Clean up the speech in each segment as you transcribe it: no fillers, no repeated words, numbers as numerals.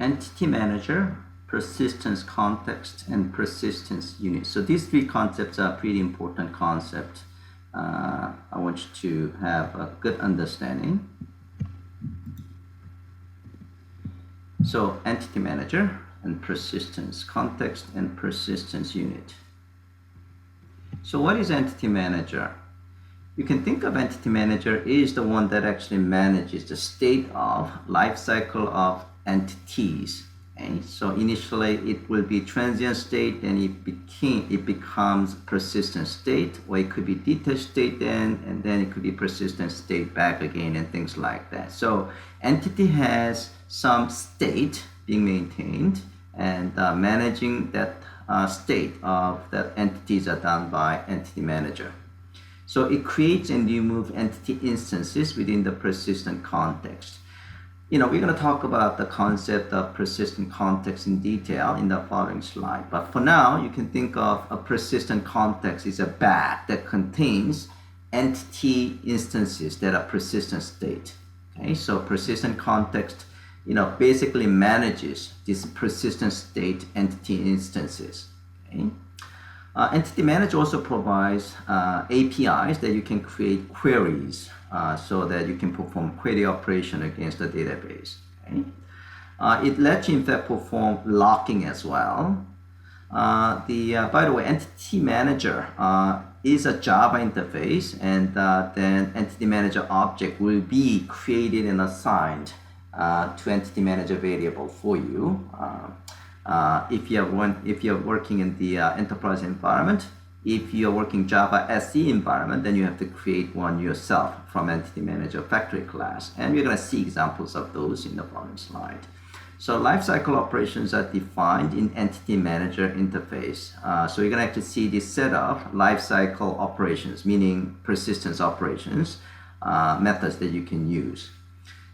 entity manager, persistence context, and persistence unit. So these three concepts are pretty important concepts. I want you to have a good understanding. So entity manager and persistence context and persistence unit. So what is entity manager? You can think of entity manager is the one that actually manages the state of life cycle of entities. Okay? So initially it will be transient state, and it becomes persistent state, or it could be detached state and then it could be persistent state back again and things like that. So entity has some state being maintained, and managing that state of that entities are done by entity manager. So it creates and removes entity instances within the persistent context. We're going to talk about the concept of persistent context in detail in the following slide. But for now, you can think of a persistent context as a bag that contains entity instances that are persistent state. Okay, so persistent context, basically manages this persistent state entity instances. Okay. Entity Manager also provides APIs that you can create queries so that you can perform query operation against the database. Okay. It lets you in fact perform locking as well. By the way, Entity Manager is a Java interface, and then Entity Manager object will be created and assigned to Entity Manager variable for you. If you're working in the enterprise environment, if you're working Java SE environment, then you have to create one yourself from Entity Manager factory class. And we're going to see examples of those in the following slide. So lifecycle operations are defined in Entity Manager interface. So you're going to actually see this set of lifecycle operations, meaning persistence operations, methods that you can use.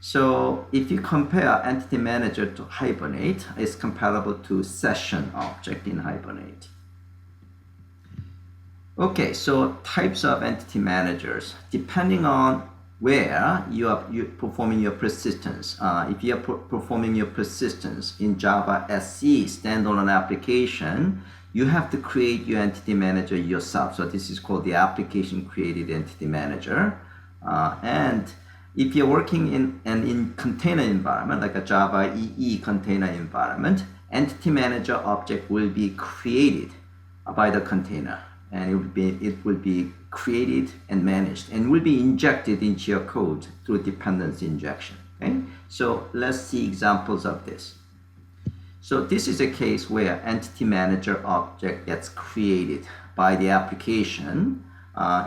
So if you compare Entity Manager to Hibernate, it's comparable to Session object in Hibernate. Okay, so types of Entity Managers. Depending on where you're performing your persistence. If you're performing your persistence in Java SE standalone application, you have to create your Entity Manager yourself. So this is called the application created Entity Manager. And if you're working in container environment, like a Java EE container environment, Entity Manager object will be created by the container, and it will be created and managed, and will be injected into your code through dependency injection. Okay, so let's see examples of this. So this is a case where Entity Manager object gets created by the application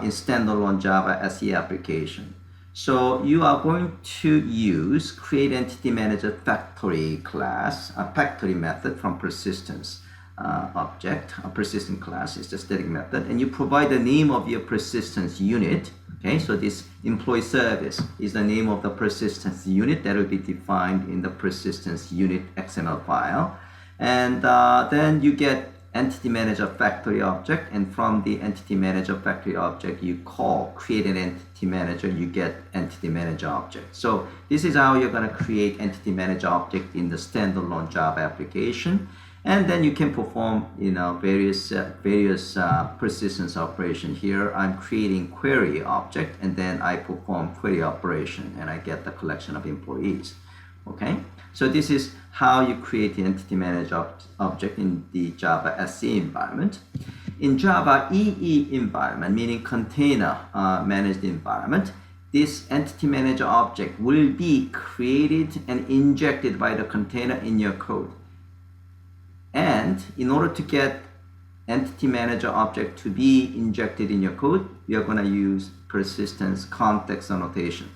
in standalone Java SE application. So you are going to use create Entity Manager factory class, a factory method from persistence object. A persistent class is the static method, and you provide the name of your persistence unit. Okay, so this employee service is the name of the persistence unit that will be defined in the persistence unit XML file. And then you get Entity Manager factory object, and from the Entity Manager factory object you call create an Entity Manager, you get Entity Manager object. So this is how you're going to create Entity Manager object in the standalone Java application. And then you can perform various persistence operation. Here I'm creating query object, and then I perform query operation and I get the collection of employees. Okay, so this is how you create the Entity Manager object in the Java SE environment. In Java EE environment, meaning container managed environment, this Entity Manager object will be created and injected by the container in your code. And in order to get Entity Manager object to be injected in your code, we are going to use persistence context annotation.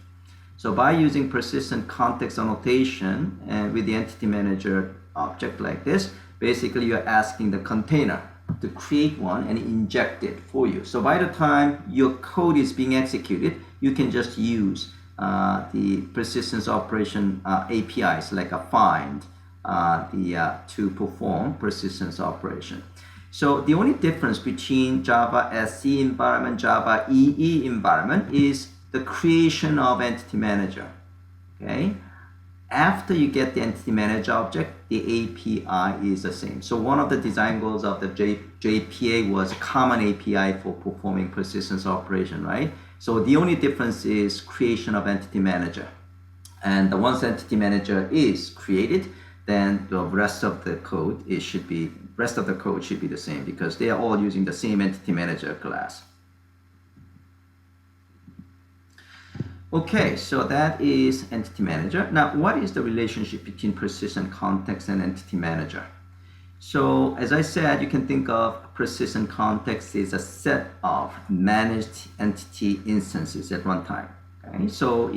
So by using persistent context annotation and with the Entity Manager object like this, basically you're asking the container to create one and inject it for you. So by the time your code is being executed, you can just use the persistence operation APIs like a find to perform persistence operation. So the only difference between Java SE environment, Java EE environment is the creation of Entity Manager. Okay, After you get the entity manager object, the API is the same. So one of the design goals of the JPA was a common API for performing persistence operation, right? So the only difference is creation of entity manager. And once entity manager is created, then the rest of the code should be the same because they are all using the same entity manager class. Okay, so that is entity manager. Now, what is the relationship between persistent context and entity manager? So, as I said, you can think of persistent context as a set of managed entity instances at one time. Okay, so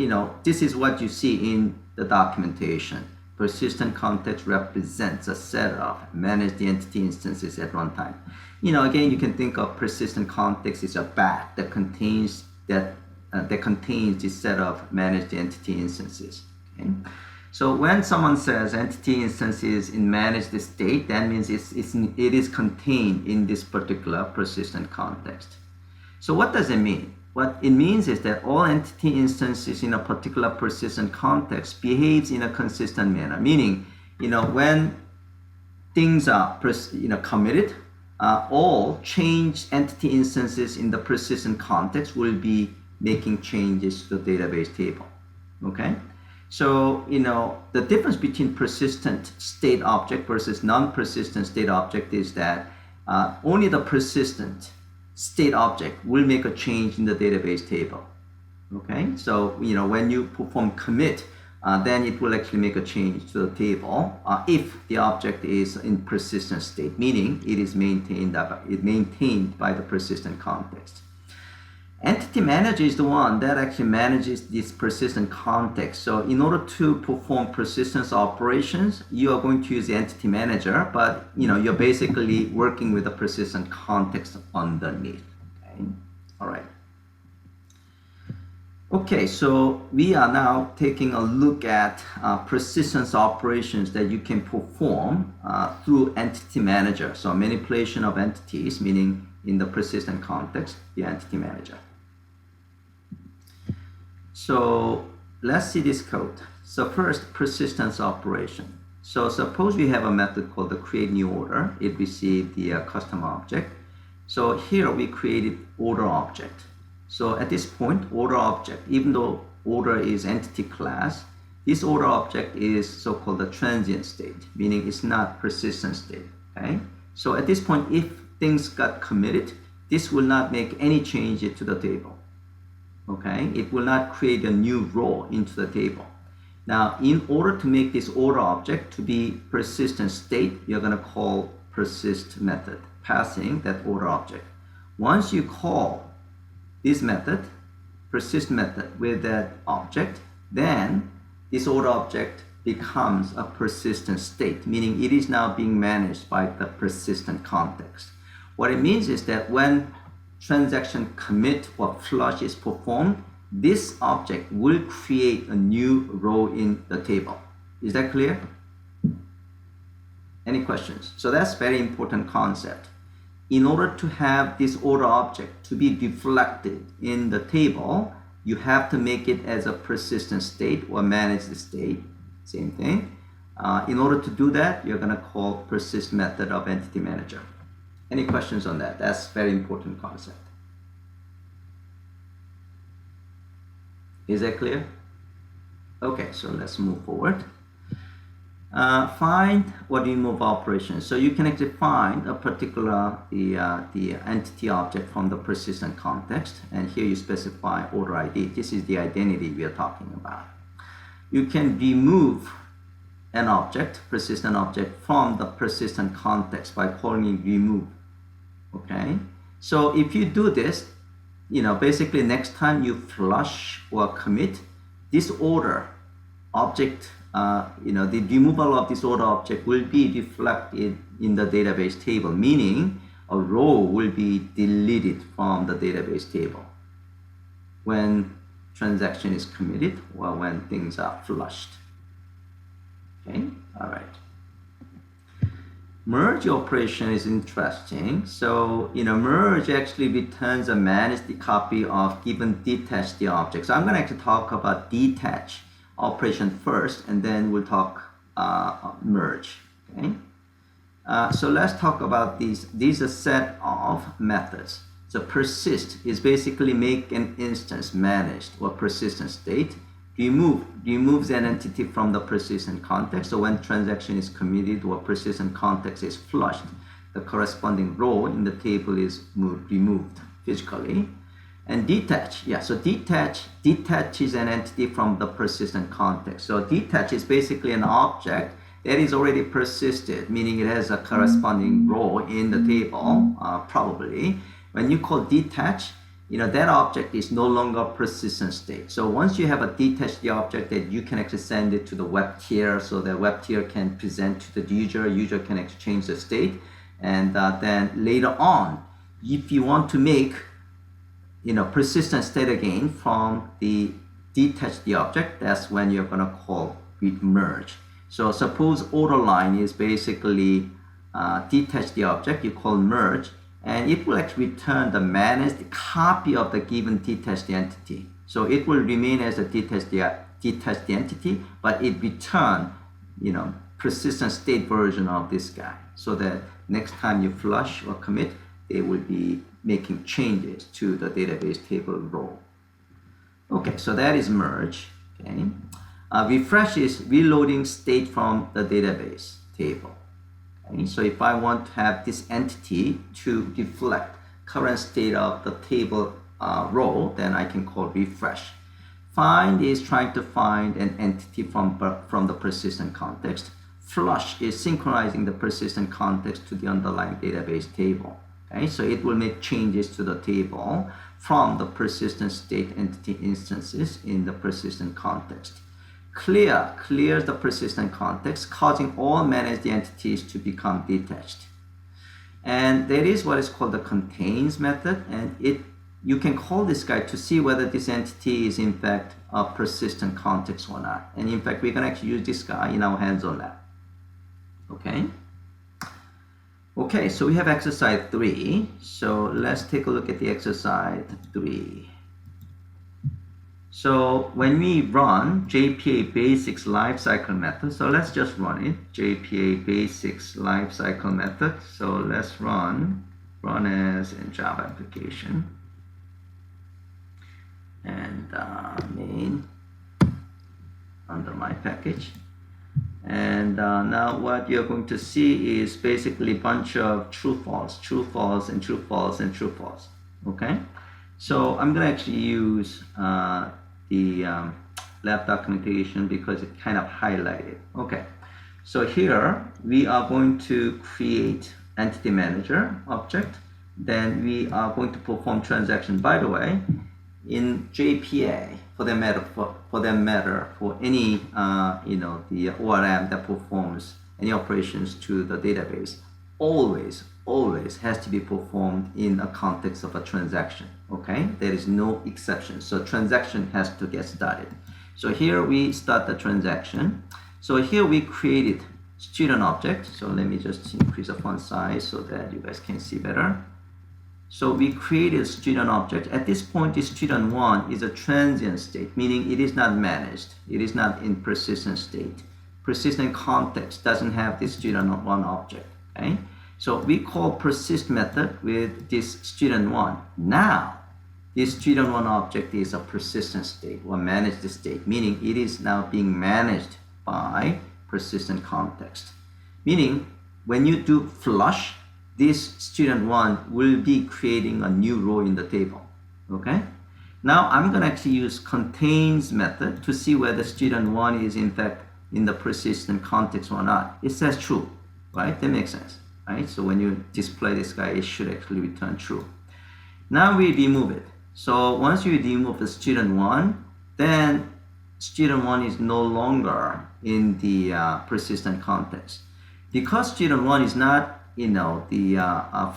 this is what you see in the documentation. Persistent context represents a set of managed entity instances at one time. Again, you can think of persistent context as a bag that contains this set of managed entity instances. Okay? So when someone says entity instances in managed state, that means it is contained in this particular persistent context. So what does it mean? What it means is that all entity instances in a particular persistent context behaves in a consistent manner. Meaning, when things are committed, all changed entity instances in the persistent context will be making changes to the database table. Okay, so the difference between persistent state object versus non-persistent state object is that only the persistent state object will make a change in the database table. Okay, so when you perform commit, then it will actually make a change to the table if the object is in persistent state, meaning it is maintained by the persistent context. Entity manager is the one that actually manages this persistent context. So in order to perform persistence operations, you are going to use the entity manager, but you're basically working with the persistent context underneath. Okay, all right. Okay, so we are now taking a look at persistence operations that you can perform through entity manager. So manipulation of entities, meaning in the persistent context, the entity manager. So let's see this code. So first, persistence operation. So suppose we have a method called the create new order. It received the custom object. So here we created order object. So at this point, order object, even though order is entity class, this order object is so-called the transient state, meaning it's not persistent state. Okay. So at this point, if things got committed, this will not make any change to the table. Okay, it will not create a new row into the table. Now, in order to make this order object to be persistent state, you're going to call persist method, passing that order object. Once you call this method, persist method, with that object, then this order object becomes a persistent state, meaning it is now being managed by the persistent context. What it means is that when transaction commit or flush is performed, this object will create a new row in the table. Is that clear? Any questions? So that's very important concept. In order to have this order object to be reflected in the table, you have to make it as a persistent state or managed state. Same thing. In order to do that, you're going to call persist method of entity manager. Any questions on that? That's very important concept. Is that clear? Okay, so let's move forward. Find or remove operations. So you can actually find a particular the entity object from the persistent context, and here you specify order ID. This is the identity we are talking about. You can remove an object, persistent object, from the persistent context by calling it remove. Okay, so if you do this, basically next time you flush or commit, this order object, the removal of this order object will be reflected in the database table, meaning a row will be deleted from the database table when transaction is committed or when things are flushed. Okay, all right. Merge operation is interesting. So, merge actually returns a managed copy of given detached object. So I'm going to actually talk about detach operation first, and then we'll talk merge. Okay. So let's talk about these. These are a set of methods. So persist is basically make an instance managed or persistent state. Removes an entity from the persistent context. So when transaction is committed or persistent context is flushed, the corresponding row in the table is removed physically. And detach, yeah, so detaches an entity from the persistent context. So detach is basically an object that is already persisted, meaning it has a corresponding row in the table, probably. When you call detach, that object is no longer persistent state. So once you have a detached object, that you can actually send it to the web tier, so the web tier can present to the user can exchange the state, and then later on, if you want to make persistent state again from the detached object, that's when you're going to call with merge. So suppose order line is basically detached object, you call merge, and it will actually return the managed copy of the given detached entity. So it will remain as a detached entity, but it return persistent state version of this guy, so that next time you flush or commit, they will be making changes to the database table row. Okay, so that is merge. Okay. Refresh is reloading state from the database table. Okay. So if I want to have this entity to reflect current state of the table row, then I can call refresh. Find is trying to find an entity from the persistent context. Flush is synchronizing the persistent context to the underlying database table. Okay, so it will make changes to the table from the persistent state entity instances in the persistent context. Clears the persistent context, causing all managed entities to become detached. And there is what is called the contains method, and you can call this guy to see whether this entity is in fact a persistent context or not. And in fact, we can actually use this guy in our hands-on lab. Okay, so we have exercise 3. So let's take a look at the exercise 3. So when we run JPA basics lifecycle method, so let's just run it, JPA basics lifecycle method. So let's run as in Java application, and main under my package. And now what you're going to see is basically a bunch of true false, and true false, and true false. Okay, so I'm going to actually use the lab documentation because it kind of highlighted. Okay, so here we are going to create entity manager object. Then we are going to perform transaction. By the way, in JPA, for that matter, for any the ORM that performs any operations to the database, always has to be performed in a context of a transaction. Okay, there is no exception. So transaction has to get started. So here we start the transaction. So here we created student object. So let me just increase the font size so that you guys can see better. So we created a student object. At this point, the student 1 is a transient state, meaning it is not managed. It is not in persistent state. Persistent context doesn't have this student 1 object. Okay, so we call persist method with this student 1. Now, this student 1 object is a persistent state or managed state, meaning it is now being managed by persistent context. Meaning, when you do flush, this student 1 will be creating a new row in the table. Okay, now I'm going to actually use contains method to see whether student 1 is in fact in the persistent context or not. It says true, right? That makes sense, right? So when you display this guy, it should actually return true. Now we remove it. So once you remove the student 1, then student 1 is no longer in the persistent context. Because student 1 is not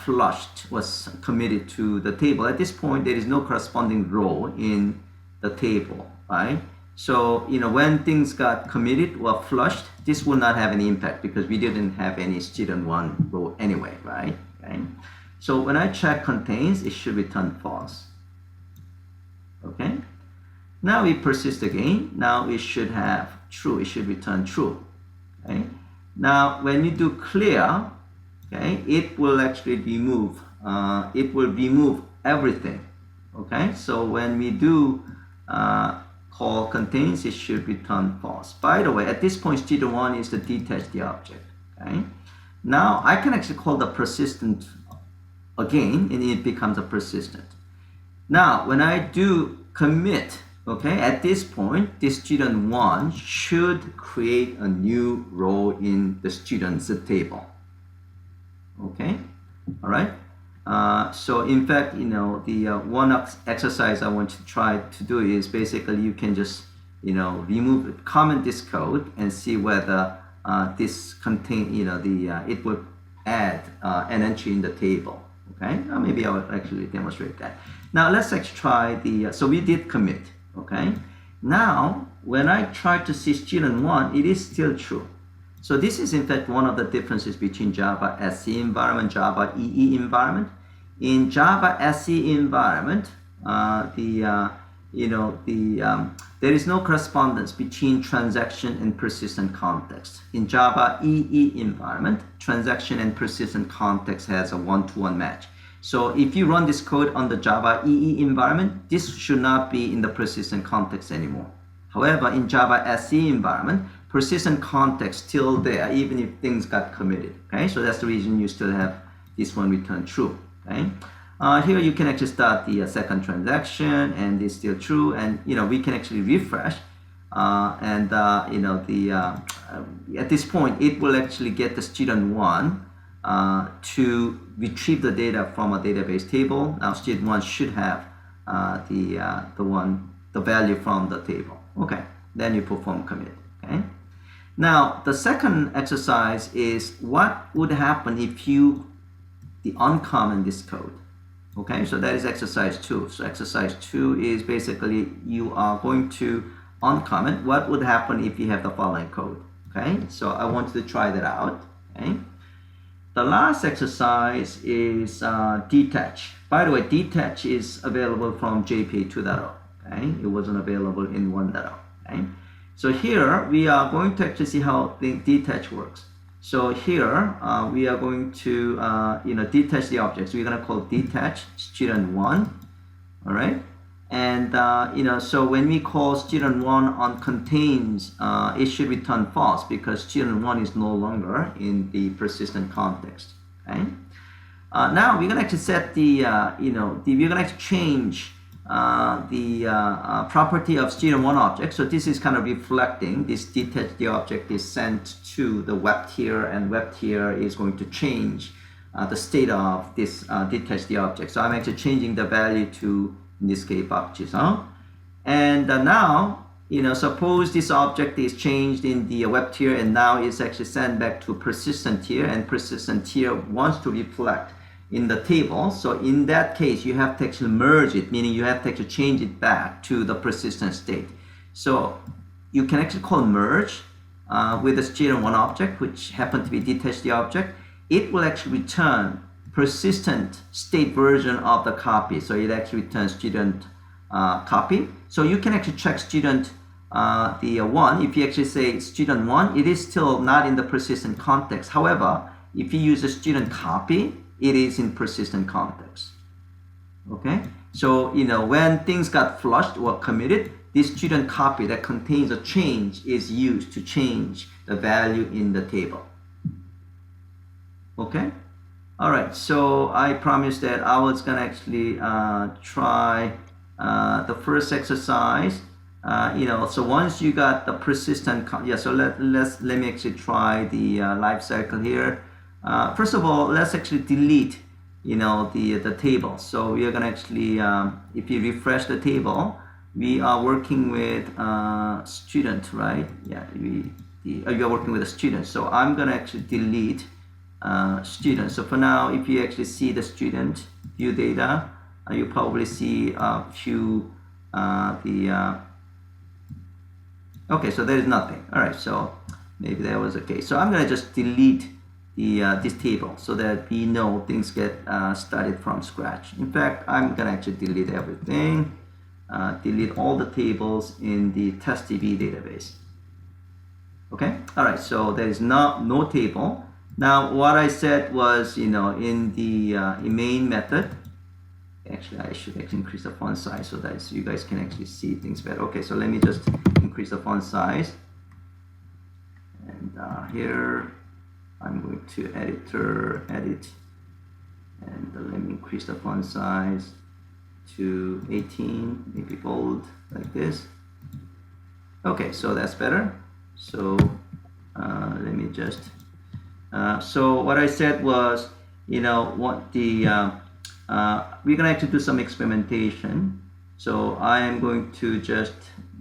flushed, was committed to the table. At this point, there is no corresponding row in the table, right? So, when things got committed or flushed, this will not have any impact because we didn't have any student 1 row anyway, right? Okay. So when I check contains, it should return false. Okay. Now we persist again. Now it should have true. It should return true. Okay. Now when you do clear, okay, it will actually remove. It will remove everything. Okay. So when we do call contains, it should return false. By the way, at this point, student1 is the detached object. Okay. Now I can actually call the persistent again, and it becomes a persistent. Now when I do commit, okay, at this point, this student1 should create a new row in the students table. Okay, all right. So in fact, you know, the one exercise I want to try to do is basically you can just, you know, comment this code and see whether this contain, you know, it would add an entry in the table. Okay, maybe I will actually demonstrate that. Now let's actually try so we did commit. Okay, now when I try to see student1, it is still true. So this is in fact one of the differences between Java SE environment, Java EE environment. In Java SE environment, there is no correspondence between transaction and persistent context. In Java EE environment, transaction and persistent context has a one-to-one match. So if you run this code on the Java EE environment, this should not be in the persistent context anymore. However, in Java SE environment, persistent context still there, even if things got committed. Okay, so that's the reason you still have this one return true. Okay, here you can actually start the second transaction, and it's still true, and you know we can actually refresh, at this point it will actually get the student1 to retrieve the data from a database table. Now student1 should have the value from the table. Okay, then you perform commit. Okay. Now the second exercise is what would happen if you uncomment this code. Okay, so that is exercise 2. So exercise 2 is basically you are going to uncomment what would happen if you have the following code. Okay, so I want you to try that out. Okay, the last exercise is detach. By the way, detach is available from JPA 2.0. Okay, it wasn't available in 1.0. Okay, so here we are going to actually see how the detach works. So here we are going to detach the object. So we're going to call detach student1. All right, and so when we call student1 on contains, it should return false because student1 is no longer in the persistent context. Okay, now we're going to actually set the we're going to actually change the property of student1 object. So this is kind of reflecting this detached the object is sent to the web tier, and web tier is going to change the state of this detached the object. So I'm actually changing the value to, in this case, baptism. And now, suppose this object is changed in the web tier, and now it's actually sent back to persistent tier, and persistent tier wants to reflect in the table. So in that case, you have to actually merge it, meaning you have to actually change it back to the persistent state. So you can actually call merge with the student1 object, which happen to be detached the object. It will actually return persistent state version of the copy. So it actually returns student copy. So you can actually check student one. If you actually say student1, it is still not in the persistent context. However, if you use a student copy, it is in persistent context. Okay, so when things got flushed or committed, this student copy that contains a change is used to change the value in the table. Okay, all right. So I promised that I was gonna actually try the first exercise. So once you got the persistent, so let me actually try the life cycle here. First of all, let's actually delete, the table. So we are gonna actually, if you refresh the table, we are working with student, right? Yeah, you are working with a student. So I'm gonna actually delete student. So for now, if you actually see the student view data, you probably see a few okay, so there is nothing. All right, so maybe that was okay. So I'm gonna just delete this table so that we know things get started from scratch. In fact, I'm gonna actually delete everything. delete all the tables in the testDB database. Okay, all right, so there is no table. Now what I said was, in the main method, actually I should increase the font size so that you guys can actually see things better. Okay, so let me just increase the font size, and here I'm going to editor, edit, and let me increase the font size to 18, make it bold like this. Okay, so that's better. So let me just so what I said was, what the we're gonna actually do some experimentation. So I am going to just,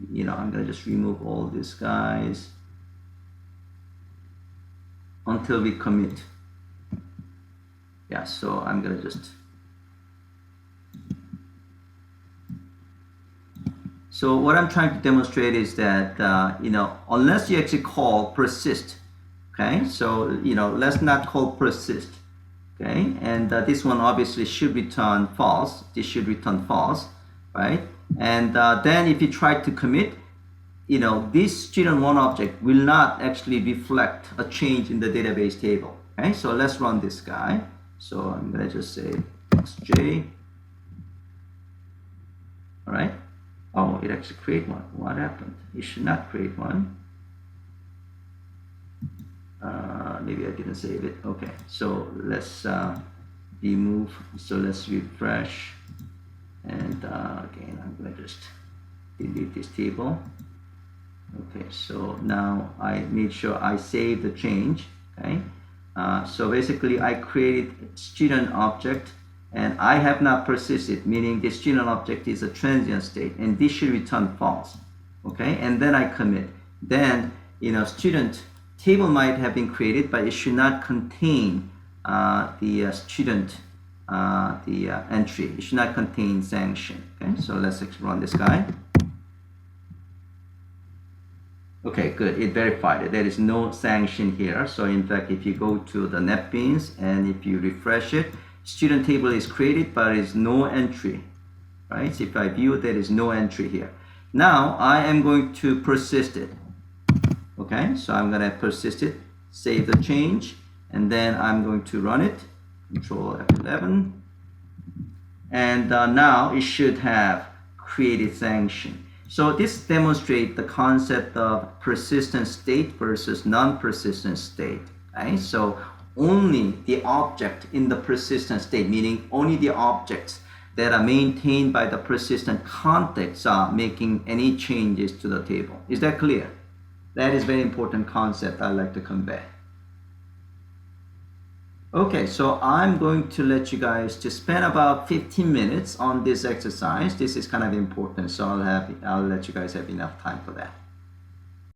I'm gonna just remove all these guys until we commit. Yeah, so I'm gonna just, so what I'm trying to demonstrate is that, unless you actually call persist, okay, so, let's not call persist, okay, and this one obviously should return false, this should return false, right, and then if you try to commit, this student1 object will not actually reflect a change in the database table, okay, so let's run this guy. So I'm gonna just say xj, all right. Oh, it actually create one. What happened? It should not create one. Maybe I didn't save it. Okay, so let's remove. So let's refresh, and again, I'm gonna just delete this table. Okay, so now I made sure I save the change. Okay, so basically I created student object, and I have not persisted, meaning the student object is a transient state, and this should return false. Okay, and then I commit. Then, student table might have been created, but it should not contain the student, the entry. It should not contain Sang Shin. Okay, so let's run this guy. Okay, good. It verified it. There is no Sang Shin here. So in fact, if you go to the NetBeans and if you refresh it, student table is created, but there is no entry, right? So if I view, there is no entry here. Now I am going to persist it. Okay, so I'm going to persist it, save the change, and then I'm going to run it. Control F11, and now it should have created Sang Shin. So this demonstrates the concept of persistent state versus non-persistent state. Right? So only the object in the persistent state, meaning only the objects that are maintained by the persistent context are making any changes to the table. Is that clear? That is a very important concept I'd like to convey. Okay, so I'm going to let you guys to spend about 15 minutes on this exercise. This is kind of important, so I'll let you guys have enough time for that.